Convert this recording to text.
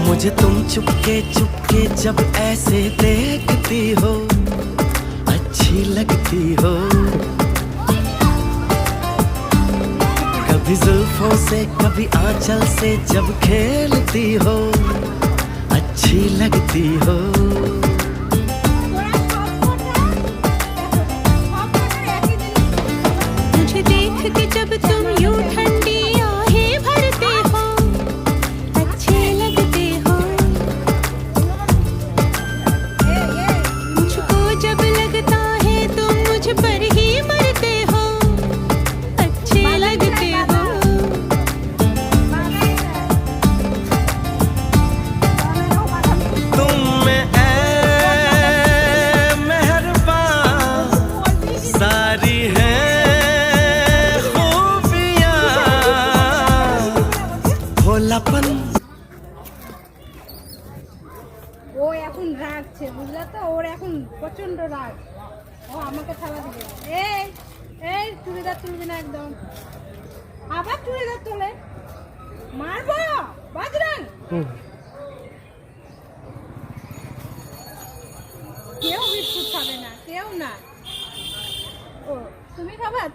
मुझे तुम चुपके चुपके जब ऐसे देखती हो अच्छी लगती हो। कभी जुल्फों से कभी आंचल से जब खेलती हो अच्छी लगती हो। मुझे देख के जब तुम यूं ठंडी आहें भरते हो अच्छे लगते हो। मुझको जब लगता है तुम मुझ पर ही मरते हो अच्छे लगते हो। तुम में ऐ मेहरबान सारी है खूबियां, भोलापन। ও এখন রাগছে বুঝলা তো, ওর এখন প্রচন্ড রাগ। ও আমাকে থালা দিবে। এই এই চুড়িদার তুলবি না একদম। আবার চুড়িদার তোলে, মারবো বাজরান। কেউ বিস্কুট খাবে না, কেউ না। ও তুমি খাবা?